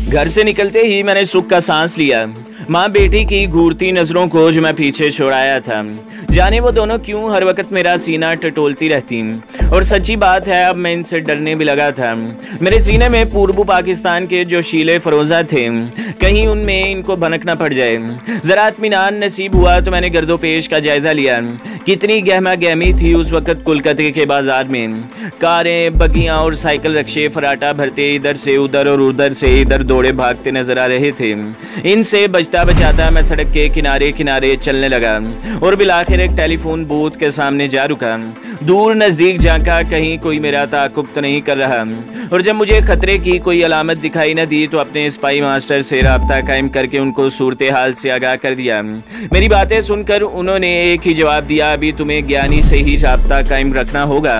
घर से निकलते ही मैंने सुख का सांस लिया। माँ बेटी की घूरती नजरों को जो मैं पीछे छोड़ाया था, जाने वो दोनों क्यों हर वक्त मेरा सीना टटोलती रहती। और सच्ची बात है, अब मैं इनसे डरने भी लगा था। मेरे सीने में पूर्व पाकिस्तान के जो शीले फरोजा थे, कहीं उनमें इनको भनक न पड़ जाए। जरा इत्मीनान नसीब हुआ तो मैंने गर्दोपेश का जायजा लिया। कितनी गहमा गहमी थी उस वक्त कोलकाता के बाजार में। कारें, बगियां और साइकिल रक्शे फराटा भरते इधर से उधर और उधर से इधर दौड़े भागते नजर आ रहे थे। इनसे बचता बचाता मैं सड़क के किनारे किनारे चलने लगा और बिलाखिर एक टेलीफोन बूथ के सामने जा रुका। दूर नजदीक झांका, कहीं कोई मेरा ताकुब तो नहीं कर रहा। और जब मुझे खतरे की कोई अलामत दिखाई न दी तो अपने स्पाई मास्टर से राब्ता कायम करके उनको सूरत हाल से आगाह कर दिया। मेरी बातें सुनकर उन्होंने एक ही जवाब दिया, अभी तुम्हें ज्ञानी से ही राब्ता कायम रखना होगा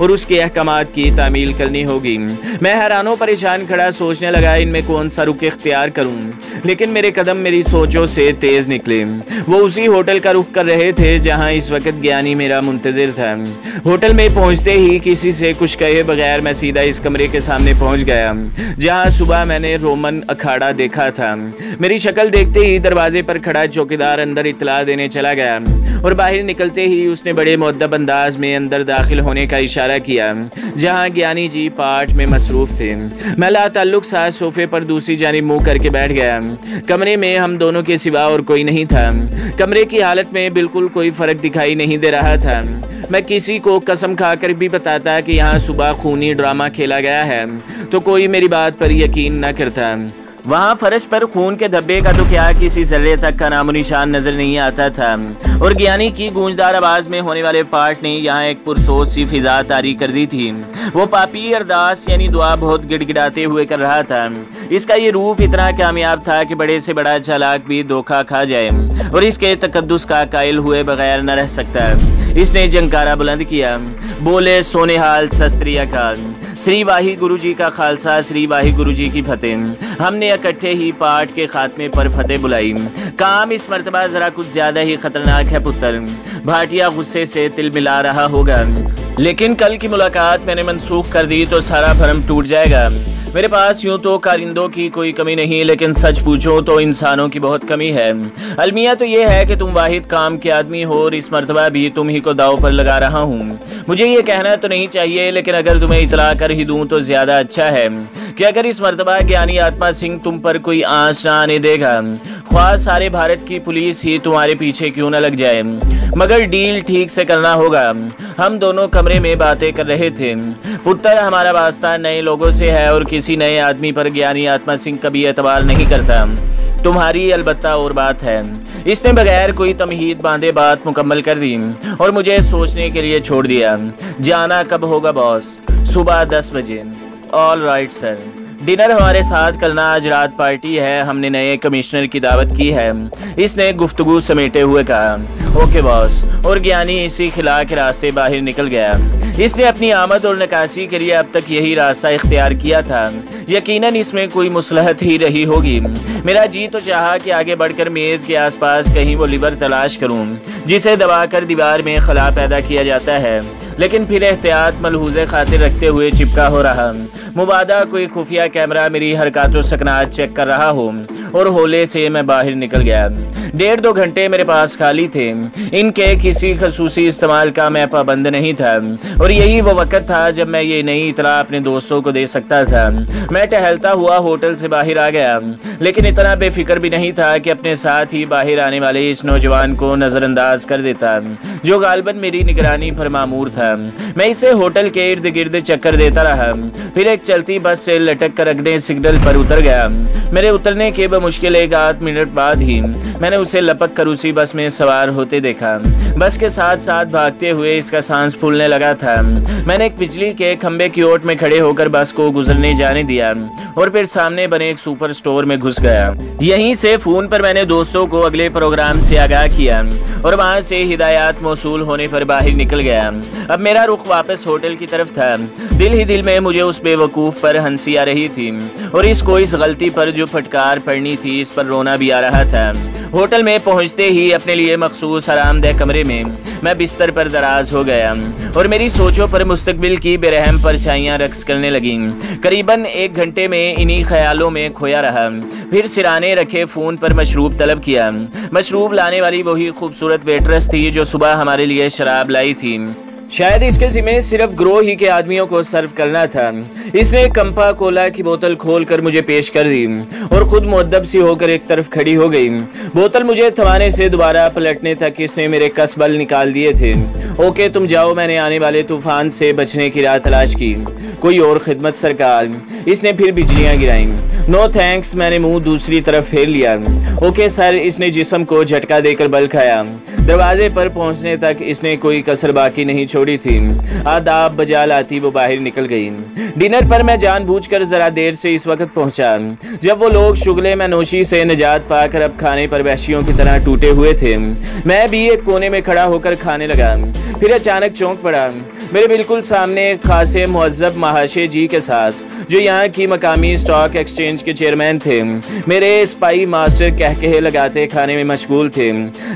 और उसके अहकामात की तामील करनी होगी। मैं हैरानों परेशान खड़ा सोचने लगा, इनमें कौन सा रुख इख्तियार करूं। लेकिन मेरे कदम मेरी सोचों से तेज निकले। वो उसी होटल का रुख कर रहे थे जहां इस वक्त ज्ञानी मेरा मुंतजिर था। होटल में पहुंचते ही किसी से कुछ कहे बगैर मैं सीधा इस कमरे के सामने पहुंच गया जहां सुबह मैंने रोमन अखाड़ा देखा था। मेरी शक्ल देखते ही दरवाजे पर खड़ा चौकीदार अंदर इत्तला देने चला गया और बाहर निकलते ही उसने बड़े मुअद्दब अंदाज में अंदर दाखिल होने का इशारा किया जहां ज्ञानी जी पाठ में मसरूफ थे। मैं लाताल्लुक सा सोफे पर दूसरी जानिब मुंह करके बैठ गया। कमरे में हम दोनों के सिवा और कोई नहीं था। कमरे की हालत में बिल्कुल कोई फर्क दिखाई नहीं दे रहा था। मैं किसी को कसम खाकर भी बताता कि यहाँ सुबह खूनी ड्रामा खेला गया है तो कोई मेरी बात पर यकीन न करता। वहाँ फर्श पर खून के धब्बे का तो क्या, किसी जर्रे तक का नामो निशान नजर नहीं आता था। और ज्ञानी की गूंजदार आवाज में होने वाले पाठ ने यहाँ एक पुरसोस सी फिजा तारी कर दी थी। वो पापी अरदास यानी दुआ बहुत गिड़गिड़ाते हुए कर रहा था। इसका ये रूप इतना कामयाब था कि बड़े से बड़ा चालाक भी धोखा खा जाए और इसके तकद्दुस का कायल हुए बगैर न रह सकता। इसने जंकारा बुलंद किया, बोले सोनेहाल सस्त्री अकाल, श्री वाही गुरु जी का खालसा, श्री वाही गुरु जी की फतेह। हमने इकट्ठे ही पाठ के खात्मे पर फतेह बुलाई। काम इस मर्तबा जरा कुछ ज्यादा ही खतरनाक है पुत्र। भाटिया गुस्से से तिल मिला रहा होगा, लेकिन कल की मुलाकात मैंने मनसूख कर दी तो सारा भरम टूट जाएगा। मेरे पास यूं तो कारिंदों की कोई कमी नहीं, लेकिन सच पूछो तो इंसानों की बहुत कमी है। अलमिया तो ये है कि तुम वाहिद काम के आदमी हो और इस मर्तबा भी तुम ही को दाव पर लगा रहा हूँ। मुझे ये कहना तो नहीं चाहिए, लेकिन अगर तुम्हें इतला कर ही दूं तो ज्यादा अच्छा है कि अगर इस मर्तबा ज्ञानी आत्मा सिंह तुम पर कोई आंच न आने देगा, ख्वाह सारे भारत की पुलिस ही तुम्हारे पीछे क्यों न लग जाए, मगर डील ठीक से करना होगा। हम दोनों कमरे में बातें कर रहे थे। पुत्र, हमारा वास्ता नए लोगों से है और किसी नए आदमी पर ज्ञानी आत्मा सिंह कभी एतबार नहीं करता। तुम्हारी अलबत्ता और बात है। इसने बगैर कोई तमहीद बांधे बात मुकम्मल कर दी और मुझे सोचने के लिए छोड़ दिया। जाना कब होगा बॉस? सुबह 10 बजे। All right sir. डिनर हमारे साथ करना, आज रात पार्टी है, हमने नए कमिश्नर की दावत की है। इसने गुफ्तगू समेटे हुए कहा। Okay boss. और ज्ञानी इसी खिला के रास्ते बाहर निकल गया। इसने अपनी आमद और नकासी के लिए अब तक यही रास्ता इख्तियार किया था। यकीनन इसमें कोई मुसलहत ही रही होगी। मेरा जी तो चाहा कि आगे बढ़कर मेज के आसपास कहीं वो लिवर तलाश करूं जिसे दबाकर दीवार में खला पैदा किया जाता है, लेकिन फिर एहतियात मलहूज़े खातिर रखते हुए चिपका हो रहा। मुबादा कोई खुफिया कैमरा मेरी हरकतों सकनात चेक कर रहा हो और होले से मैं बाहर निकल गया। 1.5-2 घंटे मेरे पास खाली थे। इनके किसी खसूसी इस्तेमाल का मैं पाबंद नहीं था और यही वो वक्त था जब मैं ये नई इतला अपने दोस्तों को दे सकता था। मैं टहलता हुआ होटल से बाहर आ गया, लेकिन इतना बेफिक्र भी नहीं था कि अपने साथ ही बाहर आने वाले इस नौजवान को नजरअंदाज कर देता जो गालबन मेरी निगरानी पर मामूर था। मैं इसे होटल के इर्द गिर्द चक्कर देता रहा, फिर एक चलती बस से लटक कर अगले सिग्नल पर उतर गया। मेरे उतरने के बमुश्किल 1-8 मिनट बाद ही मैंने उसे लपक कर उसी बस में सवार होते देखा। बस के साथ साथ भागते हुए इसका सांस फूलने लगा था। मैंने एक बिजली के खंबे की ओट में खड़े होकर बस को गुजरने जाने दिया और फिर सामने बने एक सुपर स्टोर में घुस गया। यहीं से फोन पर मैंने दोस्तों को अगले प्रोग्राम से आगाह किया और वहां से हिदायत मौसूल होने पर बाहर निकल गया। अब मेरा रुख वापस होटल की तरफ था। दिल ही दिल में मुझे उस बेवकूफ पर हंसी आ रही थी और इस गलती पर जो फटकार पड़नी थी इस पर रोना भी आ रहा था। होटल में पहुंचते ही अपने लिए मखसूस आरामदेह कमरे में मैं बिस्तर पर दराज हो गया और मेरी सोचों पर मुस्तकबिल की बेरहम परछाइयां रक्स करने लगीं। करीबन 1 घंटे में इन्हीं ख्यालों में खोया रहा। फिर सिराने रखे फ़ोन पर मशरूब तलब किया। मशरूब लाने वाली वही खूबसूरत वेटरेस थी जो सुबह हमारे लिए शराब लाई थी। शायद इसके ज़िम्मे सिर्फ ग्रोह ही के आदमियों को सर्व करना था। इसने कंपा कोला की बोतल खोलकर मुझे पेश कर दी और खुद मुअद्दब सी होकर एक तरफ खड़ी हो गई। बोतल मुझे थमाने से दोबारा पलटने तक इसने मेरे कसबल निकाल दिए थे। ओके तुम जाओ, मैंने आने वाले तूफान से बचने की राह तलाश की। कोई और खिदमत सरकार। इसने फिर बिजलियां गिराईं। नो थैंक्स, मैंने मुंह दूसरी तरफ फेर लिया। ओके सर, इसने जिस्म को झटका देकर बल खाया। दरवाजे पर पहुंचने तक इसने कोई कसर बाकी नहीं छोड़ी थी। आदाब बजा लाती वो बाहर निकल गई। डिनर पर मैं जानबूझकर जरा देर से इस वक्त पहुंचा जब वो लोग शुगले में नोशी से निजात पाकर अब खाने पर वहशियों की तरह टूटे हुए थे। मैं भी एक कोने में खड़ा होकर खाने लगा। फिर अचानक चौंक पड़ा। मेरे बिल्कुल सामने एक खासे मुअज्जब महाशय जी के साथ, जो यहाँ की मकामी स्टॉक एक्सचेंज के चेयरमैन थे, मेरे स्पाई मास्टर कहकहे लगाते खाने में मशगूल थे।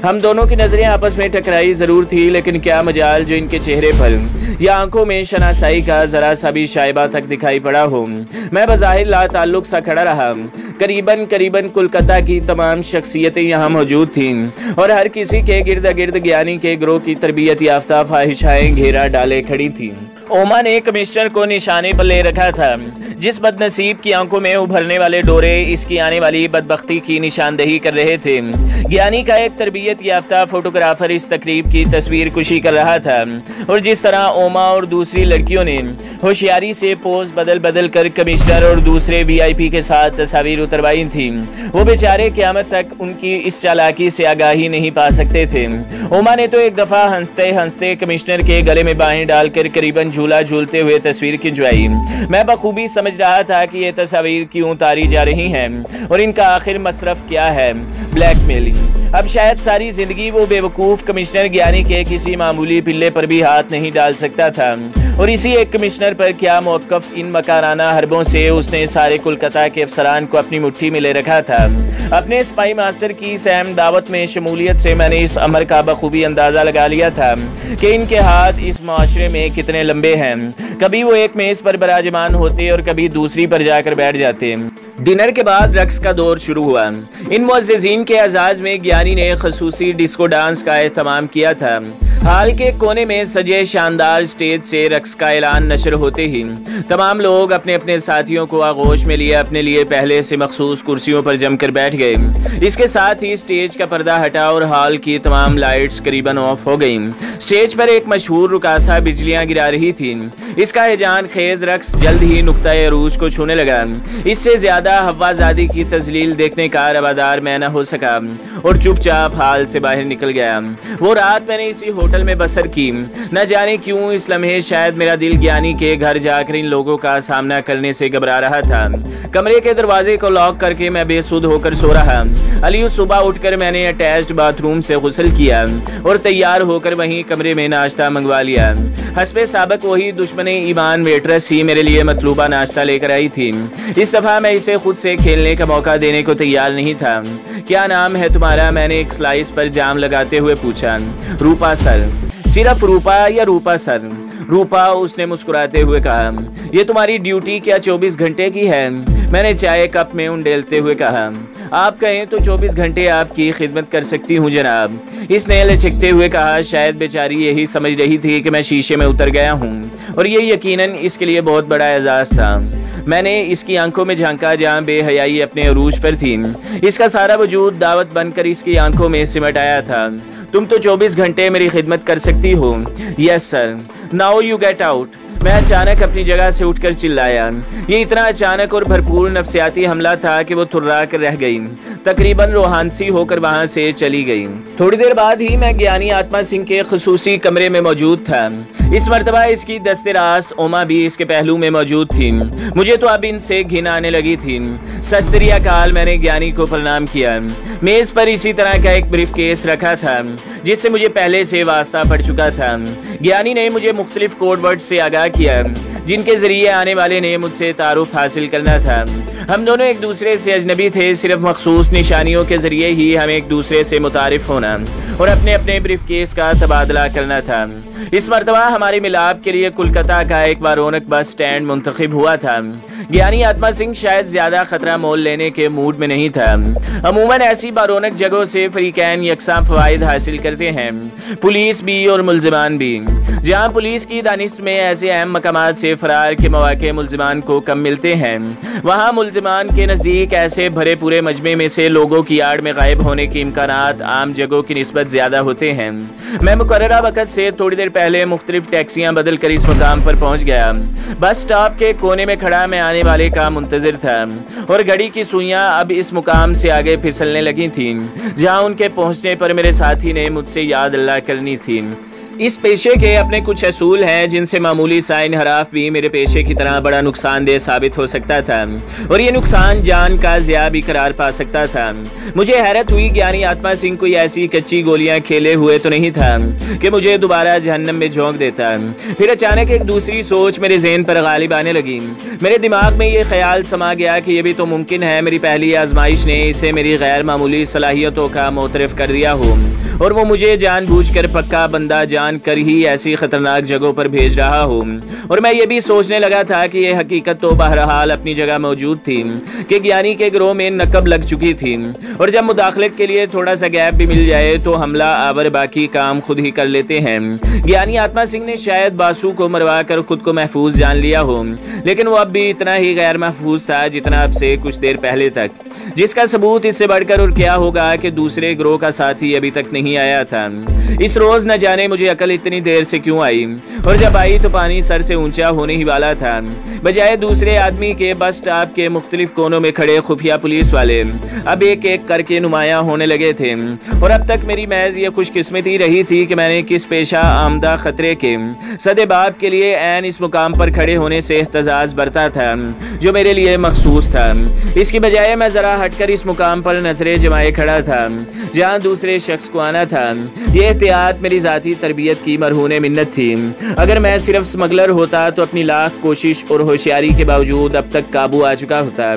हम दोनों की नजरें आपस में टकराई जरूर थी, लेकिन क्या मजाल जो इनके चेहरे पर या आंखों में शनासाई का जरा सा भी शायबा तक दिखाई पड़ा हो। मैं बज़ाहिर ला ताल्लुक सा खड़ा रहा। करीबन कोलकाता की तमाम शख्सियतें यहाँ मौजूद थीं और हर किसी के गिर्द गिर्द ज्ञानी के ग्रोह की तरबियत याफ्ता ख्वाहिशाएं घेरा डाले खड़ी थीं। ओमा ने कमिश्नर को निशाने पर ले रखा था। जिस बदनसीब की आंखों में उभरने वाले डोरे इसकी आने वाली बदबख्ती की निशानदेही कर रहे थे। ज्ञानी का एक तरबियत याफ्ता फोटोग्राफर इस तकरीब की तस्वीर कुशी कर रहा था और जिस तरह ओमा और दूसरी लड़कियों ने होशियारी से पोज बदल बदल कर कमिश्नर और दूसरे वीआईपी के साथ तस्वीर उतरवाई थी, वो बेचारे क़यामत तक उनकी इस चालाकी से आगाही नहीं पा सकते थे। ओमा ने तो एक दफ़ा हंसते हंसते कमिश्नर के गले में बाहें डालकर करीबन झूला झूलते हुए तस्वीर खिंचवाई। मैं बखूबी समझ रहा था कि ये तस्वीर क्यों उतारी जा रही हैं और इनका आखिर मसरफ क्या है। ब्लैकमेलिंग। अब शायद सारी जिंदगी वो बेवकूफ़ कमिश्नर ज्ञानी के किसी मामूली पिल्ले पर भी हाथ नहीं डाल सकता था और इसी एक कमिश्नर पर क्या मौक़िफ़ इन मकाराना हरबों से उसने सारे कोलकाता के अफसरान को अपनी मुट्ठी में ले रखा था। अपने स्पाई मास्टर की सहम दावत में शमूलियत से मैंने इस अमर का बखूबी अंदाज़ा लगा लिया था कि इनके हाथ इस माशरे में कितने लंबे हैं। कभी वो एक मेज़ पर बराजमान होते और कभी दूसरी पर जाकर बैठ जाते। डिनर के बाद रक्स का दौर शुरू हुआ। इन मुअज़्ज़िज़ीन के एजाज़ में ज्ञानी ने खसूसी डिस्को डांस का एहतमाम किया था। हाल के कोने में सजे शानदार स्टेज से रक्स का ऐलान नशर होते ही तमाम लोग अपने अपने साथियों को आगोश में लिए अपने लिए पहले से मखसूस कुर्सियों पर जमकर बैठ गए। इसके साथ ही स्टेज का पर्दा हटा और हॉल की तमाम लाइट्स करीबन ऑफ हो गईं। स्टेज पर एक मशहूर रुकासा बिजलियां गिरा रही थी। इसका हिजान खेज रक्स जल्द ही नुक्ता अरूज को छूने लगा। इससे ज्यादा हवाजादी की तजलील देखने का रवादार मैं न हो सका और चुपचाप हाल से बाहर निकल गया। वो रात मैंने इसी होटल में बसर की। न जाने क्यों इस लम्हे शायद मेरा दिल ज्ञानी के घर जाकर इन लोगों का सामना करने से घबरा रहा था। कमरे के दरवाजे को लॉक करके मैं बेसुध होकर सो रहा। अली सुबह उठकर मैंने अटैच्ड बाथरूम से गुस्ल किया और तैयार होकर वहीं कमरे में नाश्ता मंगवा लिया। हस्बे साबक वही दुश्मने ईमान वेट्रेस ही मेरे लिए मतलूबा नाश्ता लेकर आई थी। इस दफा मैं इसे खुद से खेलने का मौका देने को तैयार नहीं था। क्या नाम है तुम्हारा? मैंने एक स्लाइस पर जाम लगाते हुए पूछा। रूपा सर। सिर्फ रूपा या रूपा सर? रूपा, उसने मुस्कुराते हुए कहा। ये तुम्हारी ड्यूटी क्या 24 घंटे की है? मैंने चाय कप में उंडेलते हुए कहा। आप कहें तो 24 घंटे आपकी खिदमत कर सकती हूँ जनाब, इसने लचकते हुए कहा। शायद बेचारी यही समझ रही थी कि मैं शीशे में उतर गया हूँ और ये यकीनन इसके लिए बहुत बड़ा एजाज़ था। मैंने इसकी आंखों में झांका जहाँ बेहयाई अपने अरूज पर थी। इसका सारा वजूद दावत बनकर इसकी आंखों में सिमट आया था। तुम तो 24 घंटे मेरी खिदमत कर सकती हो। Yes sir. Now you get out. मैं अचानक अपनी जगह से उठकर चिल्लाया। ये इतना अचानक और भरपूर नफ्सियाती हमला था कि वो थुर्रा कर रह गई, तकरीबन रोहानसी होकर वहां से चली गई। थोड़ी देर बाद ही मैं ज्ञानी आत्मा सिंह के खसूसी कमरे में मौजूद था। इस मरतबा इसकी दस्ते रास्त ओमा भी इसके पहलू में मौजूद थी। मुझे तो अब इनसे घिन आने लगी थी। सस्तरिया काल मैंने ज्ञानी को प्रणाम किया। मेज पर इसी तरह का एक ब्रीफ केस रखा था जिससे मुझे पहले से वास्ता पड़ चुका था। ज्ञानी ने मुझे मुख्तलिफ कोड वर्ड से आगाह किया जिनके जरिए आने वाले ने मुझसे तारुफ हासिल करना था। हम दोनों एक दूसरे से अजनबी थे, सिर्फ मखसूस निशानियों के जरिए ही हमें एक दूसरे से मुतारिफ होना और अपने अपने ब्रीफकेस का तबादला करना था। इस मरतबा हमारे मिलाप के लिए कोलकाता का एक बारोनक बस स्टैंड मुंतखब हुआ था। ज्ञानी आत्मा सिंह शायद ज्यादा खतरा मोल लेने के मूड में नहीं था। अमूमन ऐसी बारोनक जगहों से फरीकैन यकसा फवायद हासिल करते हैं, पुलिस भी और मुलजिमान भी। जहाँ पुलिस की दानिश में ऐसे अहम मकामात से फरार के मौके मुलजिमान को कम मिलते हैं, वहाँ मुलजिमान के नज़दीक ऐसे भरे पूरे मजमे में से लोगों की आड़ में गायब होने के इम्कानात आम जगहों की निस्बत ज्यादा होते हैं। मैं मुकर्ररा वक़्त से थोड़ी देर पहले मुख्तलिफ टैक्सियाँ बदल कर इस मुकाम पर पहुँच गया। बस स्टॉप के कोने में खड़ा मैं आने वाले का मुंतजिर था और घड़ी की सुइयां अब इस मुकाम से आगे फिसलने लगी थीं, जहां उनके पहुंचने पर मेरे साथी ने मुझसे याद अल्लाह करनी थी। इस पेशे के अपने कुछ असूल हैं जिनसे मामूली सा इनहराफ भी मेरे पेशे की तरह बड़ा नुकसानदेह साबित हो सकता था और ये नुकसान जान का ज़िया भी करार पा सकता था। मुझे हैरत हुई, ज्ञानी आत्मा सिंह कोई ऐसी कच्ची गोलियां खेले हुए तो नहीं था कि मुझे दोबारा जहन्नम में झोंक देता। फिर अचानक एक दूसरी सोच मेरे ज़हन पर गालिब आने लगी। मेरे दिमाग में ये ख्याल समा गया कि यह भी तो मुमकिन है मेरी पहली आजमाइश ने इसे मेरी गैर मामूली सलाहियतों का मोतरफ कर दिया हो और वो मुझे जानबूझकर पक्का बंदा जान कर ही ऐसी खतरनाक जगहों पर भेज रहा हूँ। और मैं ये भी सोचने लगा था कि यह हकीकत तो बहरहाल अपनी जगह मौजूद थी कि ज्ञानी के गिरोह में नकब लग चुकी थी और जब मुदाखलत के लिए थोड़ा सा गैप भी मिल जाए तो हमला आवर बाकी काम खुद ही कर लेते हैं। ज्ञानी आत्मा सिंह ने शायद बासु को मरवा कर खुद को महफूज जान लिया हो, लेकिन वो अब भी इतना ही गैर महफूज था जितना अब से कुछ देर पहले तक, जिसका सबूत इससे बढ़कर और क्या होगा कि दूसरे गिरोह का साथी अभी तक नहीं आया था। इस रोज न जाने मुझे अकल इतनी देर से क्यों आई, और जब आई तो पानी सर से ऊंचा होने ही वाला था। बजाय दूसरे आदमी के बस स्टॉप के मुख्तलिफ कोनों में खड़े खुफिया पुलिस वाले अब एक एक करके नुमायां होने लगे थे और अब तक मेरी महज ये खुशकिस्मती रही थी कि मैंने किस पेशा आमदा खतरे के सदेबाब के लिए ऐन इस मुकाम पर खड़े होने से एहतजाज बरता था जो मेरे लिए मखसूस था। इसकी बजाय मैं जरा हटकर इस मुकाम पर नजरें जमाए खड़ा था जहाँ दूसरे शख्स को आना था। यह एहतियात मेरी जाती तरबियत की मरहूने मिन्नत थी। अगर मैं सिर्फ स्मगलर होता तो अपनी लाख कोशिश और होशियारी के बावजूद अब तक काबू आ चुका होता।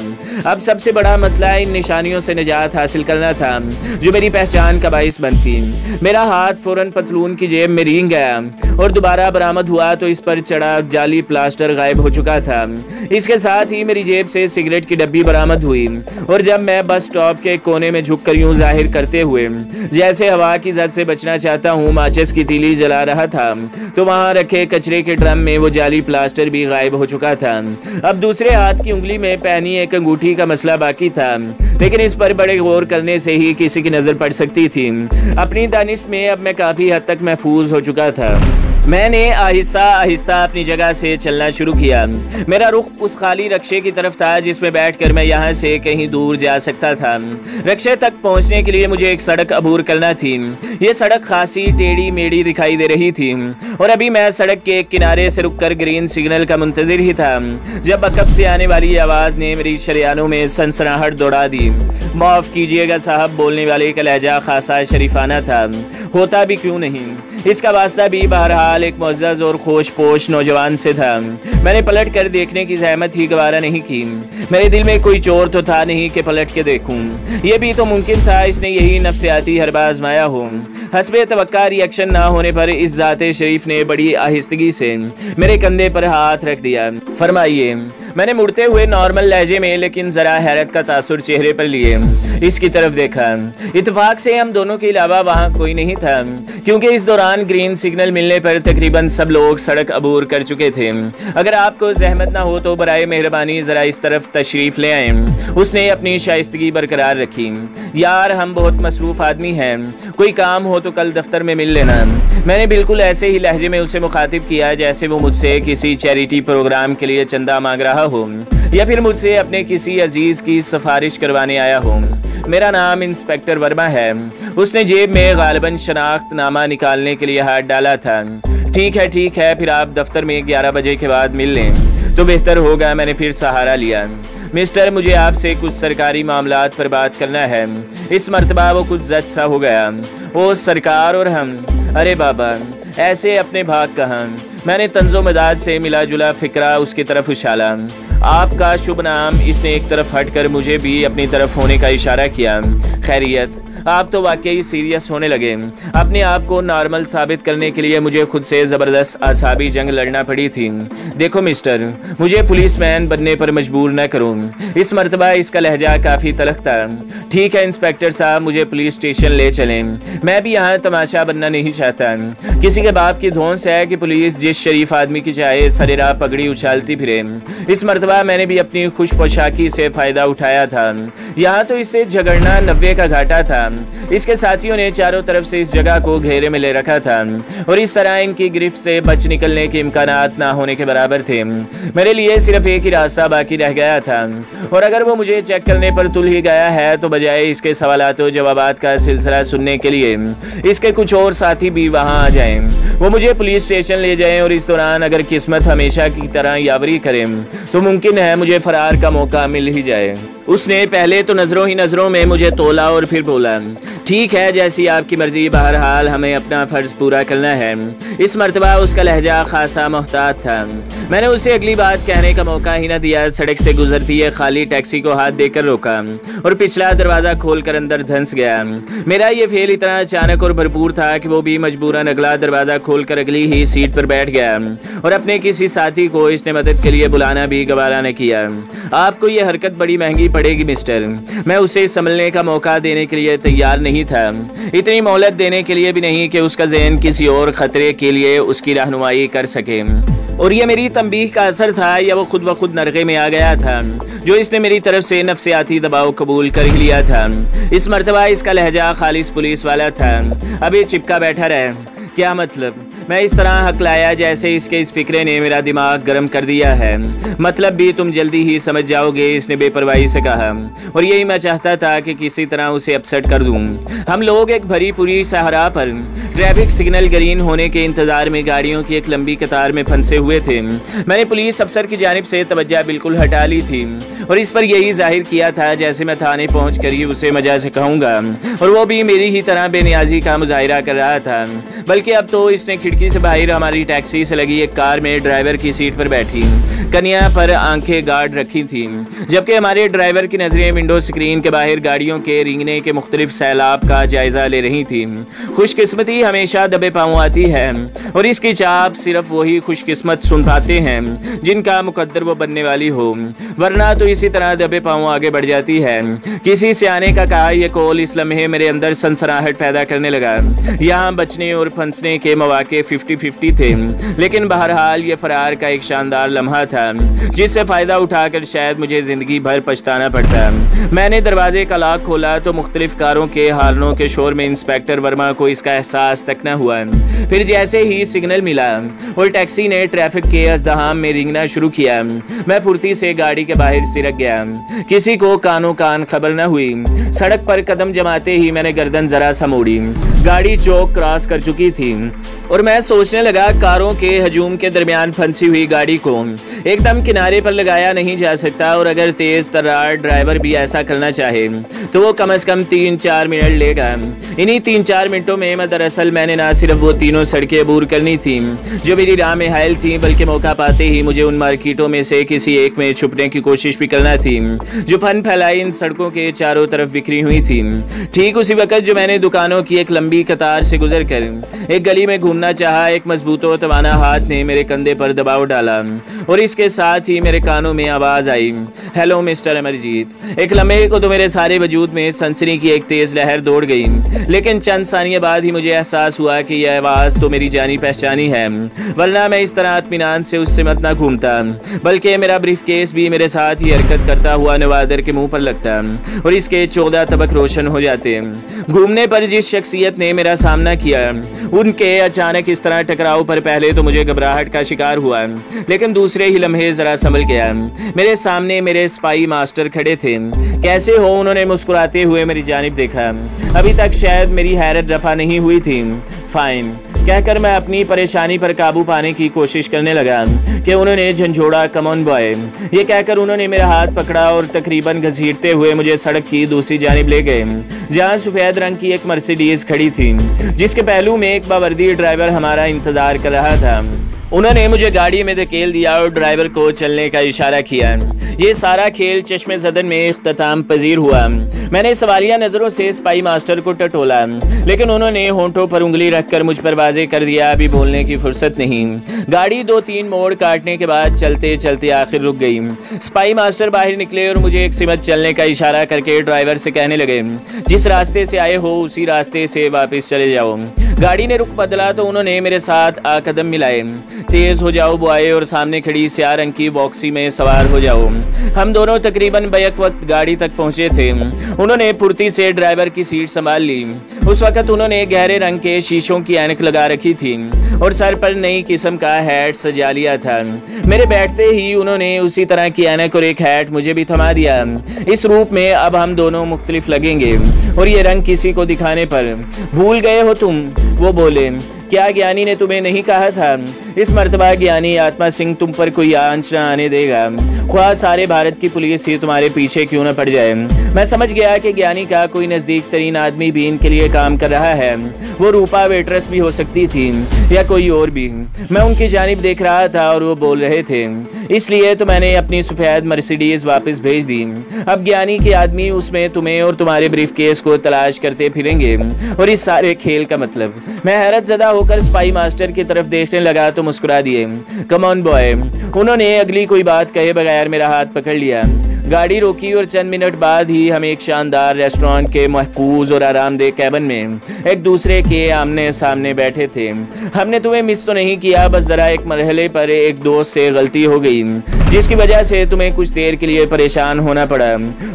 अब सबसे बड़ा मसला इन निशानियों से निजात हासिल करना था जो मेरी पहचान का बाइस बनती। मेरा हाथ फौरन पतलून की जेब में रींग गया और दोबारा बरामद हुआ तो इस पर चढ़ा जाली प्लास्टर गायब हो चुका था। इसके साथ ही मेरी जेब से सिगरेट की डब्बी बरामद हुई और जब मैं बस स्टॉप के कोने में झुककर यूं जाहिर करते हुए जैसे हवा की जद से बचना चाहता हूँ माचिस की तीली जला रहा था तो वहां रखे कचरे के ड्रम में वो जाली प्लास्टर भी गायब हो चुका था। अब दूसरे हाथ की उंगली में पहनी एक अंगूठी का मसला बाकी था, लेकिन इस पर बड़े गौर करने से ही किसी की नजर पड़ सकती थी। अपनी दानिश में अब मैं काफी हद तक महफूज हो चुका था। मैंने आहिस्ता आहिस्ता अपनी जगह से चलना शुरू किया। मेरा रुख उस खाली रक्शे की तरफ था जिसमें बैठकर मैं यहाँ से कहीं दूर जा सकता था। रक्शे तक पहुँचने के लिए मुझे एक सड़क अबूर करना थी। ये सड़क खासी टेढ़ी मेढ़ी दिखाई दे रही थी और अभी मैं सड़क के एक किनारे से रुककर ग्रीन सिग्नल का मुंतजिर ही था जब अकब से आने वाली आवाज़ ने मेरी शरियानों में सनसनाहट दौड़ा दी। माफ़ कीजिएगा साहब, बोलने वाले का लहजा खासा शरीफाना था, होता भी क्यों नहीं। इसका वास्ता भी बहरहाल एक मुअज़्ज़ज़ और खोशपोश नौजवान से था। मैंने पलट कर देखने की ज़हमत ही गवारा नहीं की। मेरे दिल में कोई चोर तो था नहीं कि पलट के देखूं। यह भी तो मुमकिन था इसने यही नफ्सियाती हरबा आजमाया हो। हस्बे तवक्का रिएक्शन ना होने पर इस ज़ाते शरीफ ने बड़ी आहिस्तगी से मेरे कंधे पर हाथ रख दिया। फरमाइए। मैंने मुड़ते हुए नॉर्मल लहजे में लेकिन ज़रा हैरत का तासुर चेहरे पर लिए इसकी तरफ देखा। इत्तेफाक से हम दोनों के अलावा वहाँ कोई नहीं था क्योंकि इस दौरान ग्रीन सिग्नल मिलने पर तकरीबन सब लोग सड़क अबूर कर चुके थे। अगर आपको जहमत ना हो तो बराए मेहरबानी ज़रा इस तरफ तशरीफ़ ले आए। उसने अपनी शाइस्तगी बरकरार रखी। यार हम बहुत मसरूफ़ आदमी हैं, कोई काम हो तो कल दफ्तर में मिल लेना। मैंने बिल्कुल ऐसे ही लहजे में उसे मुखातिब किया जैसे वो मुझसे किसी चैरिटी प्रोग्राम के लिए चंदा मांग रहा हो या फिर मुझसे अपने किसी अजीज़ की सिफारिश करवाने आया हो। मेरा नाम इंस्पेक्टर वर्मा है। उसने जेब में गालिबन शनाख्त नामा निकालने के लिए हाथ डाला था। ठीक है, फिर आप दफ्तर में 11 बजे के बाद मिल लें तो बेहतर होगा। मैंने फिर सहारा लिया। मिस्टर, मुझे आपसे कुछ सरकारी मामलात पर बात करना है। इस मर्तबा वो कुछ जज सा हो गया। ओ सरकार और हम, अरे बाबा ऐसे अपने भाग कहाँ। मैंने तंजो मदाद से मिला जुला फिक्रा उसकी तरफ उछाला। आपका शुभ नाम। इसने एक तरफ हटकर मुझे भी अपनी तरफ होने का इशारा किया। खैरियत? आप तो वाकई सीरियस होने लगे। अपने आप को नॉर्मल साबित करने के लिए मुझे खुद से ज़बरदस्त आसाबी जंग लड़ना पड़ी थी। देखो मिस्टर, मुझे पुलिसमैन बनने पर मजबूर न करो। इस मर्तबा इसका लहजा काफ़ी तलख था। ठीक है इंस्पेक्टर साहब, मुझे पुलिस स्टेशन ले चलें। मैं भी यहाँ तमाशा बनना नहीं चाहता। किसी के बाप की धौंस है कि पुलिस जिस शरीफ आदमी की चाहे सरेराह पगड़ी उछालती फिरे। इस मर्तबा मैंने भी अपनी खुश पोशाकी से फ़ायदा उठाया था। यहाँ तो इससे झगड़ना 90 का घाटा था। इसके साथियों ने चारों तरफ से इस जगह को घेरे में ले रखा था और इस तरह इनकी गिरफ्त से बच निकलने के इम्कानात ना होने के बराबर थे। मेरे लिए सिर्फ एक ही रास्ता बाकी रह गया था और अगर वो मुझे चेक करने पर तुल ही गया है तो बजाय इसके सवालात और जवाबात का सिलसिला सुनने के लिए इसके कुछ और साथी भी वहाँ आ जाएं। वो मुझे पुलिस स्टेशन ले जाएं और इस दौरान अगर किस्मत हमेशा की तरह यावरी करे तो मुमकिन है मुझे फरार का मौका मिल ही जाए। उसने पहले तो नजरों ही नजरों में मुझे तोला और फिर बोला, ठीक है जैसी आपकी मर्जी, बहरहाल हमें अपना फर्ज पूरा करना है। इस मर्तबा उसका लहजा खासा मोहतात था। मैंने उसे अगली बात कहने का मौका ही न दिया। सड़क से गुजरती है खाली टैक्सी को हाथ देकर रोका और पिछला दरवाजा खोलकर अंदर धंस गया। मेरा ये फेल इतना अचानक और भरपूर था कि वो भी मजबूरन अगला दरवाजा खोलकर अगली ही सीट पर बैठ गया और अपने किसी साथी को इसने मदद के लिए बुलाना भी गवारा न किया। आपको ये हरकत बड़ी महंगी पड़ेगी मिस्टर। मैं उसे संभलने का मौका देने के लिए तैयार नहीं था, इतनी मोहलत देने के लिए भी नहीं कि उसका ज़हन किसी और खतरे के लिए उसकी रहनुमाई कर सके। और ये मेरी तंबीह का असर था या वो खुद ब खुद नरगे में आ गया था जो इसने मेरी तरफ से नफ्सियाती दबाव कबूल कर ही लिया था। इस मर्तबा इसका लहजा खालिस पुलिस वाला था। अभी चिपका बैठा रहे। क्या मतलब? मैं इस तरह हकलाया जैसे इसके इस फिक्रे ने मेरा दिमाग गर्म कर दिया है। मतलब भी तुम जल्दी ही समझ जाओगे, इसने बेपरवाही से कहा। और यही मैं चाहता था कि किसी तरह उसे अपसेट कर दूं। हम लोग एक भरी पूरी सहरा पर ट्रैफिक सिग्नल ग्रीन होने के इंतजार में गाड़ियों की एक लंबी कतार में फंसे हुए थे। मैंने पुलिस अफसर की जानिब से तवज्जो बिल्कुल हटा ली थी और इस पर यही जाहिर किया था जैसे मैं थाने पहुँच कर ही उसे मजा से कहूँगा और वो भी मेरी ही तरह बेनियाजी का मुजाहिरा कर रहा था। बल्कि अब तो इसने खिड़की से बाहर हमारी टैक्सी से लगी एक कार में ड्राइवर की सीट पर बैठी कन्या पर आंखें गाड़ रखी थी, जबकि हमारे ड्राइवर की नजरें विंडो स्क्रीन के बाहर गाड़ियों के रिंगने के मुख्तलिफ सैलाब का जायजा ले रही थी। खुशकिस्मती हमेशा दबे पांव आती है और इसकी चाप सिर्फ वही खुशकिस्मत सुन पाते हैं जिनका मुकद्दर वो बनने वाली हो, वरना तो इसी तरह दबे पांव आगे बढ़ जाती है। किसी सियाने का कहा यह कौल इस लम्हे मेरे अंदर सनसनाहट पैदा करने लगा। यहाँ बचने और फंसने के मौके 50-50 थे, लेकिन बहरहाल ये फरार का एक शानदार लम्हा था जिससे फायदा उठाकर शायद मुझे जिंदगी भर पछताना पड़ता। मैंने दरवाजे का लॉक खोला तो मुख्तलिफ कारों के हार्नों के शोर में इंस्पेक्टर वर्मा को इसका एहसास तक न हुआ। फिर जैसे ही सिग्नल मिला और टैक्सी ने ट्रैफिक के अज़दहाम में रिंगना शुरू किया, मैं फुर्ती से गाड़ी के बाहर सिरक गया। किसी को कानों कान खबर न हुई। सड़क पर कदम जमाते ही मैंने गर्दन जरा सा मोड़ी। गाड़ी चौक क्रॉस कर चुकी थी और मैं सोचने लगा कारों के हजूम के दरमियान फंसी हुई गाड़ी को एकदम किनारे पर लगाया नहीं जा सकता और अगर तेज तर्रार ड्राइवर भी ऐसा करना चाहे तो वो कम से कम 3-4 मिनट लेगा। इन्हीं 3-4 मिनटों में दरअसल मैंने ना सिर्फ वो तीनों सड़कें अबूर करनी थी जो मेरी राह में हायल थी, बल्कि मौका पाते ही मुझे उन मार्केटों में से किसी एक में छुपने की कोशिश भी करना थी जो फन फैलाई इन सड़कों के चारों तरफ बिखरी हुई थी। ठीक उसी वक्त जो मैंने दुकानों की एक लंबी कतार से गुजर कर एक गली में घूमना चाहा, एक मजबूत और तवाना हाथ ने मेरे कंधे पर दबाव डाला और इसके साथ ही मेरे कानों में आवाज आई, हेलो मिस्टर अमरजीत। एक लम्हे को तो मेरे सारे वजूद में सनसनी की एक तेज लहर दौड़ गई, लेकिन चंद सानिये बाद ही मुझे एहसास हुआ कि यह आवाज तो मेरी जानी पहचानी है, वरना मैं इस तरह इत्मीनान से उससे मत ना घूमता, बल्कि मेरा ब्रीफ केस भी मेरे साथ ही हरकत करता हुआ नवादर के मुंह पर लगता और इसके 14 तबक रोशन हो जाते। घूमने पर जिस शख्सियत ने मेरा सामना किया उनके अचानक इस तरह टकराव पर पहले तो मुझे घबराहट का शिकार हुआ, लेकिन दूसरे ही लम्हे जरा संभल गया। मेरे सामने मेरे स्पाई मास्टर खड़े थे। कैसे हो? उन्होंने मुस्कुराते हुए मेरी जानिब देखा। अभी तक शायद मेरी हैरत रफा नहीं हुई थी। फाइन कहकर मैं अपनी परेशानी पर काबू पाने की कोशिश करने लगा कि उन्होंने झंझोड़ा, कम ऑन बॉय। ये कहकर उन्होंने मेरा हाथ पकड़ा और तकरीबन घसीटते हुए मुझे सड़क की दूसरी जानिब ले गए, जहां सफेद रंग की एक मर्सिडीज खड़ी थी जिसके पहलू में एक बावर्दी ड्राइवर हमारा इंतजार कर रहा था। उन्होंने मुझे गाड़ी में धकेल दिया और ड्राइवर को चलने का इशारा किया। ये सारा खेल चश्मे ज़दन में इख्तिताम पजीर हुआ। मैंने सवालिया नज़रों से स्पाई मास्टर को टटोला, लेकिन उन्होंने होंठों पर उंगली रखकर मुझ पर वाजे कर दिया अभी बोलने की फुर्सत नहीं। गाड़ी 2-3 मोड़ काटने के बाद चलते चलते आखिर रुक गई। स्पाई मास्टर बाहर निकले और मुझे एक सिमत चलने का इशारा करके ड्राइवर से कहने लगे, जिस रास्ते से आए हो उसी रास्ते से वापस चले जाओ। गाड़ी ने रुख बदला तो उन्होंने मेरे साथ कदम मिलाए। तेज हो जाओ बॉय और सामने खड़ी स्याह रंग की बॉक्सी में सवार हो जाओ। हम दोनों तकरीबन बैक वक्त गाड़ी तक पहुंचे थे। उन्होंने फुर्ती से ड्राइवर की सीट संभाल ली। उस वक्त उन्होंने गहरे रंग के शीशों की ऐनक लगा रखी थी और सर पर नई किस्म का हैट सजा लिया था। मेरे बैठते ही उन्होंने उसी तरह की ऐनक और एक हैट मुझे भी थमा दिया। इस रूप में अब हम दोनों मुख्तलिफ लगेंगे और ये रंग किसी को दिखाने पर। भूल गए हो तुम, वो बोले। क्या ज्ञानी ने तुम्हें नहीं कहा था? इस मर्तबा ज्ञानी आत्मा सिंह तुम पर कोई आंच न आने देगा, ख्वाह सारे भारत की पुलिस ही तुम्हारे पीछे क्यों न पड़ जाए। मैं समझ गया कि ज्ञानी का कोई नज़दीक तरीन आदमी भी इनके लिए काम कर रहा है। वो रूपा वेट्रेस भी हो सकती थी या कोई और भी। मैं उनकी जानिब देख रहा था और वो बोल रहे थे, इसलिए तो मैंने अपनी सफ़ेद मर्सिडीज वापस भेज दी। अब ज्ञानी के आदमी उसमें तुम्हें और तुम्हारे ब्रीफ केस को तलाश करते फिरेंगे और इस सारे खेल का मतलब। मैं हैरत ज़दा होकर स्पाई मास्टर की तरफ देखने लगा तो मुस्कुरा दिए। Come on boy. उन्होंने अगली कोई बात कहे बगैर मेरा हाथ पकड़ लिया। गाड़ी रोकी और चंद मिनट बाद ही हम एक शानदार रेस्टोरेंट के महफूज और आरामदेह कैबिन में एक दूसरे के आमने सामने बैठे थे। हमने तुम्हें मिस तो नहीं किया, बस जरा एक मरहले पर एक दोस्त से गलती हो गई जिसकी वजह से तुम्हें कुछ देर के लिए परेशान होना पड़ा।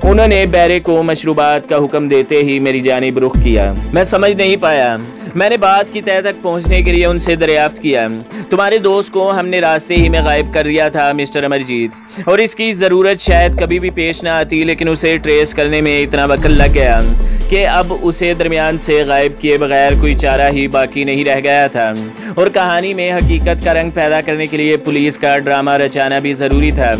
उन्होंने बैरे को मशरूबात का हुक्म देते ही मेरी जानिब रुख किया। मैं समझ नहीं पाया। मैंने बात की तह तक पहुंचने के लिए उनसे दरियाफ्त किया, तुम्हारे दोस्त को हमने रास्ते ही में गायब कर दिया था मिस्टर अमरजीत, और इसकी ज़रूरत शायद कभी भी पेश ना आती, लेकिन उसे ट्रेस करने में इतना वक्त लग गया कि अब उसे दरमियान से गायब किए बगैर कोई चारा ही बाकी नहीं रह गया था। और कहानी में हकीकत का रंग पैदा करने के लिए पुलिस का ड्रामा रचाना भी ज़रूरी था।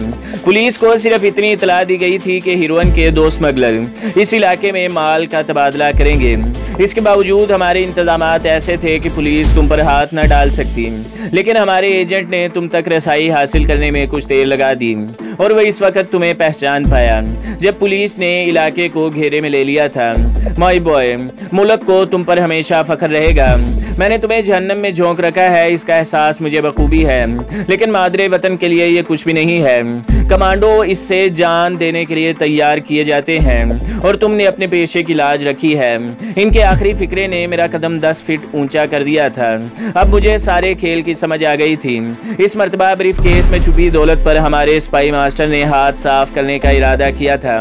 पुलिस को सिर्फ इतनी इतला दी गई थी कि हीरोइन के 2 स्मगलर इस इलाके में माल का तबादला करेंगे। इसके बावजूद हमारे इंतजामात ऐसे थे कि पुलिस तुम पर हाथ न डाल सकती, लेकिन हमारे एजेंट ने तुम तक रसाई हासिल करने में कुछ देर लगा दी और वह इस वक्त तुम्हें पहचान पाया जब पुलिस ने इलाके को घेरे में ले लिया था। माय बॉय, मुल्क को तुम पर हमेशा फख्र रहेगा। मैंने तुम्हें जहन्नम में झोंक रखा है, इसका एहसास मुझे बखूबी है, लेकिन मादरे वतन के लिए ये कुछ भी नहीं है। कमांडो इससे जान देने के लिए तैयार किए जाते हैं और तुमने अपने पेशे की लाज रखी है। इनके आखिरी फिक्रे ने मेरा कदम 10 फीट ऊंचा कर दिया था। अब मुझे सारे खेल की समझ आ गई थी। इस मर्तबा ब्रीफ केस में छुपी दौलत पर हमारे स्पाई मास्टर ने हाथ साफ करने का इरादा किया था,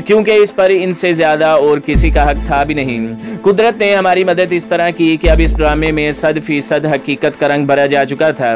क्योंकि इस पर इनसे ज्यादा और किसी का हक था भी नहीं। कुदरत ने हमारी मदद इस तरह की कि अब इस ड्रामे में 100% हकीकत का रंग भरा जा चुका था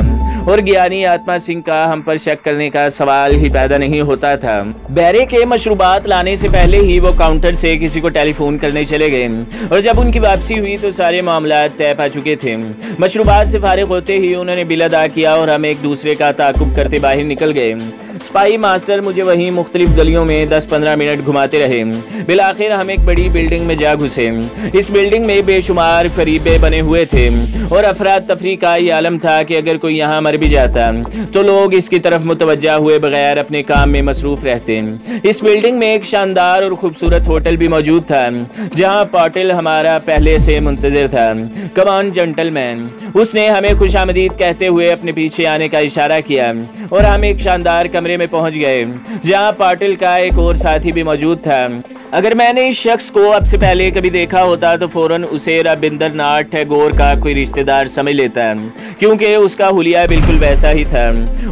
और ज्ञानी आत्मा सिंह का हम पर शक करने का सवाल ही पैदा नहीं होता था। बैरे के मशरूबात लाने से पहले ही वो काउंटर से किसी को टेलीफोन करने चले गए और जब उनकी वापसी हुई तो सारे मामला तय पा चुके थे। मशरूबात से फारिग होते ही उन्होंने बिल अदा किया और हम एक दूसरे का ताकुब करते बाहर निकल गए। स्पाई मास्टर मुझे वहीं मुख्तलिफ गलियों में 10-15 मिनट घुमाते रहे। बिलाखिर हम एक बड़ी बिल्डिंग में जा घुसे। इस बिल्डिंग में बेशुमार फरीबे बने हुए थे और अफराद तफरी का ये आलम था कि अगर कोई यहाँ मर भी जाता तो लोग इसकी तरफ मुतवज्जा हुए बगैर अपने काम में मसरूफ रहते। इस बिल्डिंग में एक शानदार और खूबसूरत होटल भी मौजूद था जहाँ पाटिल हमारा पहले से मुंतजिर था। कम ऑन जेंटलमैन, उसने हमें खुशामदीद कहते हुए अपने पीछे आने का इशारा किया और हम एक शानदार कमरे में पहुंच गए जहां पाटिल का एक और साथी भी मौजूद था। अगर मैंने इस शख्स को अब से पहले कभी देखा होता तो फौरन उसे रविंद्रनाथ टैगोर का कोई रिश्तेदार समझ लेता, क्योंकि उसका हुलिया बिल्कुल वैसा ही था।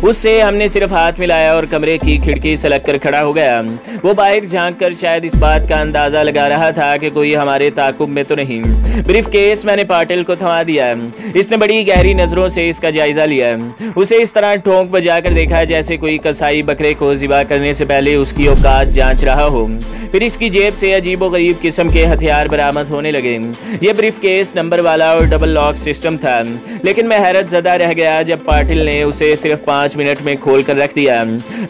उससे हमने सिर्फ हाथ मिलाया और कमरे की खिड़की से लग कर खड़ा हो गया। वो बाहर झांक कर शायद इस बात का अंदाजा लगा रहा था कि कोई हमारे ताकुब में तो नहीं। ब्रीफ केस मैंने पाटिल को थमा दिया। इसने बड़ी गहरी नजरों से इसका जायजा लिया। उसे इस तरह ठोंक बजाकर देखा जैसे कोई कसाई कसाई बकरे को ज़िबा करने से पहले उसकी औकात जांच रहा हो। फिर इसकी जेब से अजीबोगरीब किस्म के हथियार बरामद होने लगे। ये ब्रीफ केस नंबर वाला और डबल लॉक सिस्टम था, लेकिन मैं हैरत ज़दा रह गया जब पाटिल ने उसे सिर्फ 5 मिनट में खोल कर रख दिया।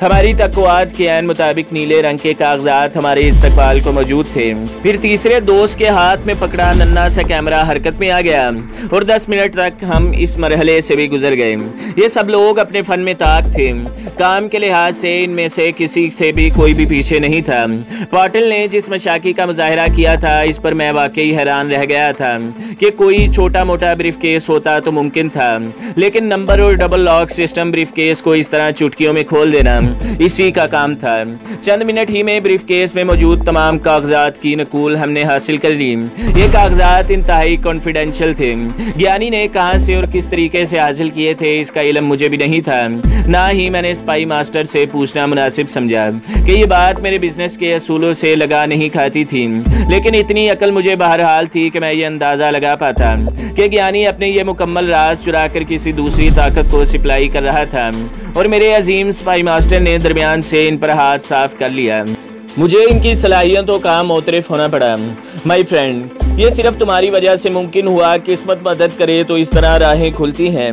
हमारी तक़्वात के ऐन मुताबिक नीले रंग के कागजात हमारे इस्तकबाल को मौजूद थे। फिर तीसरे दोस्त के हाथ में पकड़ा नन्हा सा कैमरा हरकत में आ गया और 10 मिनट तक हम इस मरहले से भी गुजर गए। ये सब लोग अपने फन में ताक थे। काम के लिहाज से इनमें से किसी से भी कोई भी पीछे नहीं था। पाटिल ने जिस मशाकी का मुजाहरा किया था, इस पर मैं वाकई हैरान रह गया था कि कोई छोटा मोटा ब्रीफ केस होता तो मुमकिन था, लेकिन नंबर और double lock system brief case को इस तरह चुटकियों में खोल देना इसी का काम था। चंद मिनट ही में ब्रीफ केस में मौजूद तमाम कागजात की नकूल हमने हासिल कर ली। ये कागजात इंतहाई कॉन्फिडेंशियल थे। ज्ञानी ने कहां से और किस तरीके से हासिल किए थे इसका इल्म मुझे भी नहीं था, ना ही मैंने स्पाई मास्टर से पूछना मुनासिब समझा कि ये बात मेरे बिजनेस के असूलों से लगा नहीं खाती थी। लेकिन इतनी अकल मुझे बहरहाल थी कि मैं ये अंदाजा लगा पाता कि ज्ञानी अपने ये मुकम्मल राज चुराकर किसी दूसरी ताकत को सिप्लाई कर रहा था और मेरे अजीम स्पाई मास्टर ने दरमियान से इन पर हाथ साफ कर लिया। मुझे इनकी सलाहियतों का मोतरफ होना पड़ा। माई फ्रेंड, ये सिर्फ तुम्हारी वजह से मुमकिन हुआ। किस्मत मदद करे तो इस तरह राहें खुलती हैं।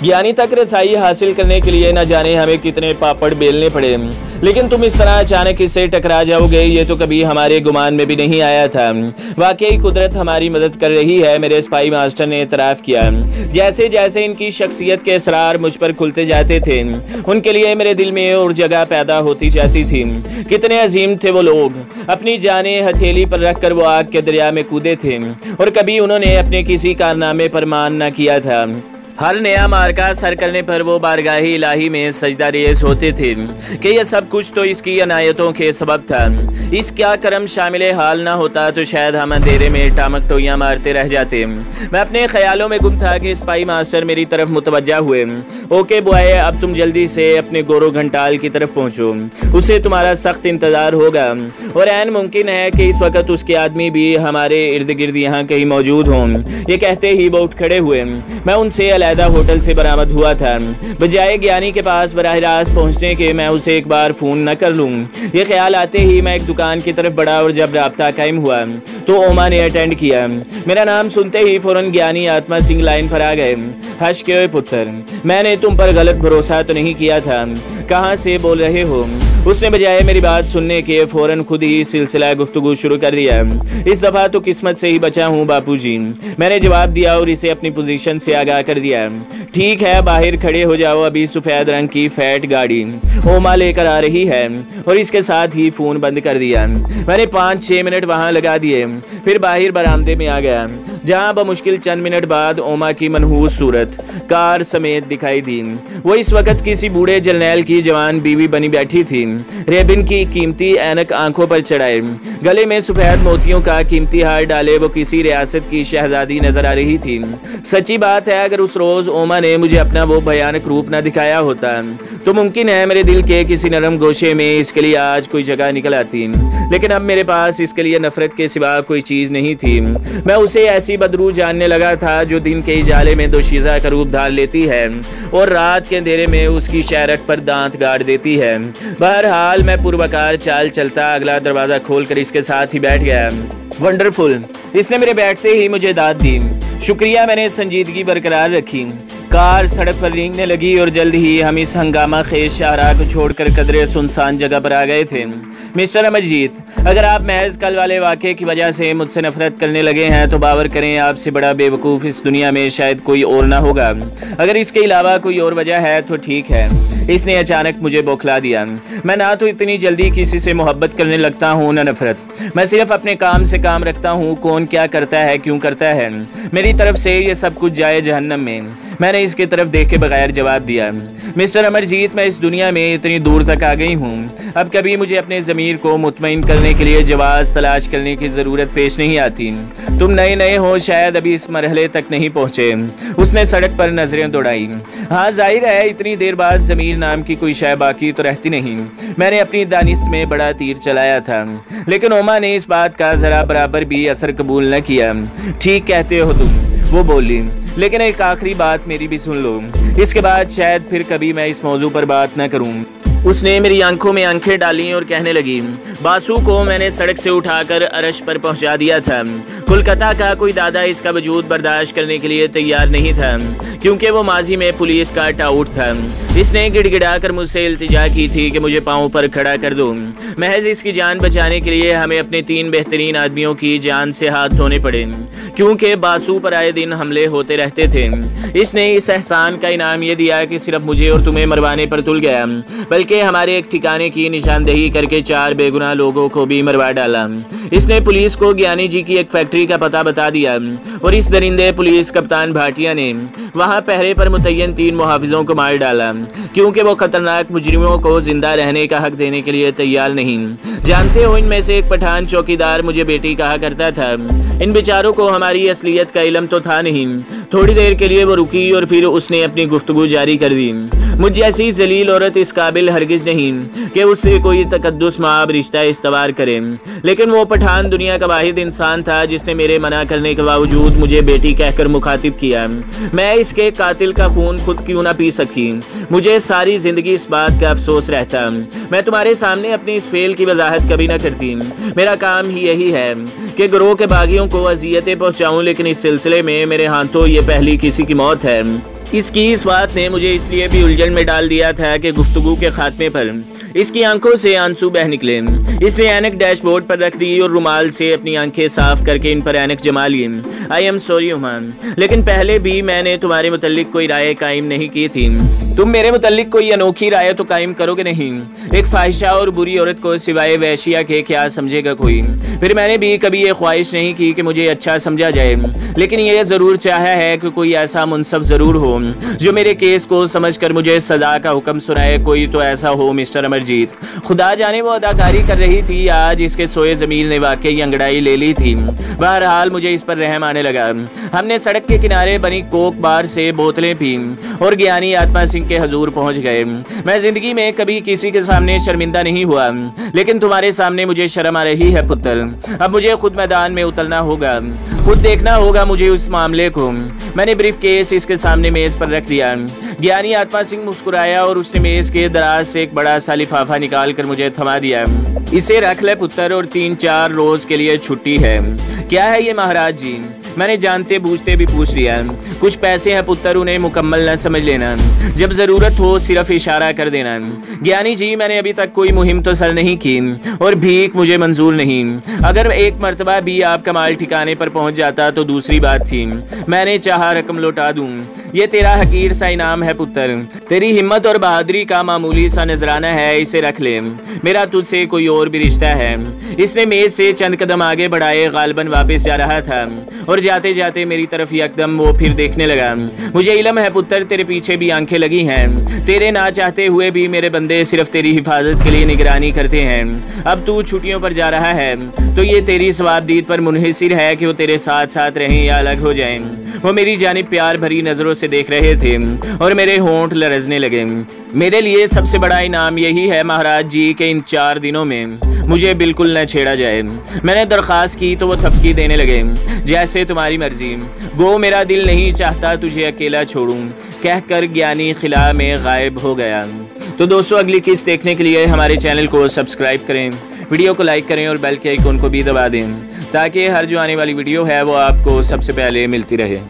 ज्ञानी तक रसाई हासिल करने के लिए न जाने हमें कितने पापड़ बेलने पड़े, लेकिन तुम इस तरह अचानक इससे टकरा जाओगे ये तो कभी हमारे गुमान में भी नहीं आया था। वाकई कुदरत हमारी मदद कर रही है, मेरे स्पाई मास्टर ने इतराफ़ किया। जैसे जैसे इनकी शख्सियत के असरार मुझ पर खुलते जाते थे, उनके लिए मेरे दिल में और जगह पैदा होती जाती थी। कितने अजीम थे वो लोग। अपनी जानें हथेली पर रखकर वो आग के दरिया में कूदे थे और कभी उन्होंने अपने किसी कारनामे पर मान न किया था। हर नया मार्का सर करने पर वो बारगाही इलाही में सजदा रेज़ होते थे कि यह सब कुछ तो इसकी अनायतों के सबब था। इसका करम शामिल हाल ना होता तो शायद हम अंधेरे में टामक टोइयाँ मारते रह जाते। मैं अपने ख्यालों में गुम था कि स्पाई मास्टर मेरी तरफ मुतवज्जा हुए। ओके बॉय, अब तुम जल्दी से अपने गोरो घंटाल की तरफ पहुँचो, उसे तुम्हारा सख्त इंतज़ार होगा और ऐन मुमकिन है कि इस वक्त उसके आदमी भी हमारे इर्द गिर्द यहाँ कहीं मौजूद हों। ये कहते ही वो उठ खड़े हुए। मैं उनसे होटल से बरामद हुआ था। बजाय ज्ञानी के पास बराह रास्त पहुंचने के मैं उसे एक बार फोन न कर लूं, ये ख्याल आते ही मैं एक दुकान की तरफ बढ़ा और जब राब्ता कायम हुआ तो ओमा ने अटेंड किया। मेरा नाम सुनते ही फौरन ज्ञानी आत्मा सिंह लाइन पर आ गए। हर्ष के पुत्र, मैंने तुम पर गलत भरोसा तो नहीं किया था, कहाँ से बोल रहे हो? उसने बजाय मेरी बात सुनने के फौरन खुद ही सिलसिला गुफ्तगू शुरू कर दिया। इस दफ़ा तो किस्मत से ही बचा हूँ बापूजी, मैंने जवाब दिया और इसे अपनी पोजीशन से आगाह कर दिया। ठीक है, बाहर खड़े हो जाओ, अभी सफ़ेद रंग की फैट गाड़ी ओमा लेकर आ रही है। और इसके साथ ही फ़ोन बंद कर दिया। मैंने 5-6 मिनट वहाँ लगा दिए, फिर बाहर बरामदे में आ गया जहाँ बमुश्किल चंद मिनट बाद ओमा की मनहूस सूरत कार समेत दिखाई दी। वो इस वक्त किसी बूढ़े जर्नैल की जवान बीवी बनी बैठी थी। रेबिन की कीमती ऐनक आंखों पर चढ़ाए, गले में सफेद मोतियों का कीमती हार डाले वो किसी रियासत की शहजादी नजर आ रही थी। सच्ची बात है, अगर उस रोज ओमा ने मुझे अपना वो भयानक रूप न दिखाया होता तो मुमकिन है मेरे दिल के किसी नरम गोशे में इसके लिए आज कोई जगह निकल आती, लेकिन अब मेरे पास इसके लिए नफरत के सिवा कोई चीज नहीं थी। मैं उसे ऐसी बदरू जानने लगा था जो दिन के इजाले में दोशीज़ा का रूप धार लेती है और रात के अंधेरे में उसकी शहरक पर दांत गाड़ देती है। बहरहाल मैं पुरवकार चाल चलता अगला दरवाज़ा खोलकर इसके साथ ही बैठ गया। वंडरफुल, इसने मेरे बैठते ही मुझे दाद दी। शुक्रिया, मैंने संजीदगी बरकरार रखी। कार सड़क पर रेंगने लगी और जल्द ही हम इस हंगामा खेज शाहराह को छोड़कर कदरे सुनसान जगह पर आ गए थे। मिस्टर अमरजीत, अगर आप महज कल वाले वाक़े की वजह से मुझसे नफरत करने लगे हैं तो बावर करें, आपसे बड़ा बेवकूफ़ इस दुनिया में शायद कोई और ना होगा। अगर इसके अलावा कोई और वजह है तो ठीक है। इसने अचानक मुझे बौखला दिया। मैं ना तो इतनी जल्दी किसी से मोहब्बत करने लगता हूँ न नफरत। मैं सिर्फ अपने काम से काम रखता हूँ, कौन क्या करता है, क्यों करता है, मेरी तरफ से ये सब कुछ जाए जहन्नम में। मैंने इसकी तरफ देखे बगैर जवाब दिया। मिस्टर अमरजीत, मैं इस दुनिया में इतनी दूर तक आ गई हूँ, अब कभी मुझे अपने ज़मीर को मुतमईन करने के लिए जवाब तलाश करने की ज़रूरत पेश नहीं आती। तुम नए नए हो, शायद अभी इस मरहले तक नहीं पहुँचे। उसने सड़क पर नजरें दौड़ाई। हाँ, जाहिर है इतनी देर बाद ज़मीर नाम की कोई शय बाकी तो रहती नहीं। मैंने अपनी दानिश में बड़ा तीर चलाया था, लेकिन ओमा ने इस बात का ज़रा बराबर भी असर कबूल न किया। ठीक कहते हो तुम, वो बोली, लेकिन एक आखिरी बात मेरी भी सुन लो, इसके बाद शायद फिर कभी मैं इस मौजू पर बात न करूं। उसने मेरी आंखों में आंखें डाली और कहने लगी, बासु को मैंने सड़क से उठाकर अरश पर पहुंचा दिया था। कोलकाता का कोई दादा इसका वजूद बर्दाश्त करने के लिए तैयार नहीं था, क्योंकि वो माजी में पुलिस का टाउट था। इसने गिड़गिड़ाकर मुझसे इल्तिजा की थी कि मुझे पाँव पर खड़ा कर दो। महज इसकी जान बचाने के लिए हमें अपने 3 बेहतरीन आदमियों की जान से हाथ धोने पड़े, क्योंकि बासु पर आए दिन हमले होते रहते थे। इसने इस एहसान का इनाम ये दिया कि सिर्फ मुझे और तुम्हें मरवाने पर तुल गया, बल्कि हमारे एक ठिकाने की निशानदेही करके 4 बेगुनाह लोगों को भी मरवा डाला। इसने पुलिस को ज्ञानी जी की एक फैक्ट्री का पता बता दिया और इस दरिंदे पुलिस कप्तान भाटिया ने वहां पहरे पर मुतय्यन 3 मुहाफिजों को मार डाला, क्योंकि वो खतरनाक मुजरिमों को जिंदा रहने का हक देने के लिए तैयार नहीं। जानते हो, इनमें से एक पठान चौकीदार मुझे बेटी कहा करता था। इन बेचारों को हमारी असलियत का इल्म तो था नहीं। थोड़ी देर के लिए वो रुकी और फिर उसने अपनी गुफ्तगू जारी कर दी। मुझ जैसी जलील औरत इस काबिल हरगिज नहीं कि उससे कोई तकद्दुस माब रिश्ता इस्तवार करे, लेकिन वो पठान दुनिया का वाहिद इंसान था जिसने मेरे मना करने के बावजूद मुझे बेटी कहकर मुखातिब किया। मैं इसके कातिल का खून खुद क्यों ना पी सकी। मुझे सारी जिंदगी इस बात का अफसोस रहता। मैं तुम्हारे सामने अपनी इस फेल की वजाहत कभी ना करती। मेरा काम ही यही है कि गिरोह के बागियों को अजियतें पहुंचाऊं, लेकिन इस सिलसिले में मेरे हाथों ये पहली किसी की मौत है। इसकी इस बात ने मुझे इसलिए भी उलझन में डाल दिया था कि गुफ्तगू के खात्मे पर इसकी आंखों से आंसू बह निकले। इसने ऐनक डैशबोर्ड पर रख दी और रुमाल से अपनी आंखें साफ करके इन पर ऐनक जमा ली। आई एम सॉरी हुमान, लेकिन पहले भी मैंने तुम्हारे मुतल्लिक कोई राय कायम नहीं की थी। तुम मेरे मुतल्लिक कोई अनोखी राय तो कायम करोगे नहीं। एक फाहिशा और बुरी औरत को सिवाय वैश्या के क्या समझेगा कोई। फिर मैंने भी कभी ये ख्वाहिश नहीं की कि मुझे अच्छा समझा जाए, लेकिन ये जरूर चाहा है कि कोई ऐसा मुनसफ जरूर हो जो मेरे केस को समझकर मुझे सजा का हुक्म सुनाए। कोई तो ऐसा हो मिस्टर अमरजीत। खुदा जाने वो अदाकारी कर रही थी, आज इसके सोए जमील ने वाकई अंगड़ाई ले ली थी। बहरहाल मुझे इस पर रहम आने लगा। हमने सड़क के किनारे बनी कोक बार से बोतलें पी और ज्ञानी आत्मा सिंह के हजूर पहुंच गए। मैं जिंदगी में कभी किसी के सामने शर्मिंदा नहीं हुआ, लेकिन तुम्हारे सामने मुझे शर्म आ रही है पुत्र। अब मुझे खुद मैदान में उतरना होगा, खुद देखना होगा मुझे उस मामले को। मैंने ब्रीफ केस इसके सामने मेज पर रख दिया। ज्ञानी आत्मा सिंह मुस्कुराया और उसने मेज के दराज से एक बड़ा सा लिफाफा निकाल कर मुझे थमा दिया। इसे रख ले पुत्र, और 3-4 रोज के लिए छुट्टी है। क्या है ये महाराज जी? मैंने जानते बूझते भी पूछ लिया। कुछ पैसे हैं पुत्र, उन्हें मुकम्मल न समझ लेना। जब जरूरत हो सिर्फ इशारा कर देना। ज्ञानी जी, मैंने अभी तक कोई मुहिम तो सर नहीं की और भीख मुझे मंजूर नहीं। अगर एक मर्तबा भी आपका माल ठिकाने पर पहुंच जाता तो दूसरी बात थी, मैंने चाहा रकम लौटा दूं। ये तेरा हकीर सा इनाम है पुत्र। तेरी हिम्मत और बहादुरी का मामूली सा नजराना है, इसे रख ले। मेरा तुझसे कोई और भी रिश्ता है। इसने मेज से चंद कदम आगे बढ़ाए, गालिबन वापस जा रहा था और जाते जाते मेरी तरफ यकदम वो फिर देखने लगा। मुझे इल्म है पुत्र, तेरे पीछे भी आंखें लगी हैं। तेरे ना चाहते हुए भी मेरे बंदे सिर्फ तेरी हिफाजत के लिए निगरानी करते हैं। अब तू छुट्टियों पर जा रहा है तो ये तेरी सवाबदीद पर मुनहसिर है कि वो तेरे साथ साथ रहें या अलग हो जाएं। वो मेरी जानिब प्यार भरी नजरों से देख रहे थे और मेरे होंठ लरजने लगे। मेरे लिए सबसे बड़ा इनाम यही है महाराज जी के इन 4 दिनों में मुझे बिल्कुल न छेड़ा जाए। मैंने दरख्वास्त की तो वो थपकी देने लगे। जैसे तुम्हारी मर्जी, गो मेरा दिल नहीं चाहता तुझे अकेला छोड़ूं, कहकर ज्ञानी खिला में गायब हो गया। तो दोस्तों, अगली किस्त देखने के लिए हमारे चैनल को सब्सक्राइब करें, वीडियो को लाइक करें और बेल के आइकन को भी दबा दें, ताकि हर जो आने वाली वीडियो है वो आपको सबसे पहले मिलती रहे।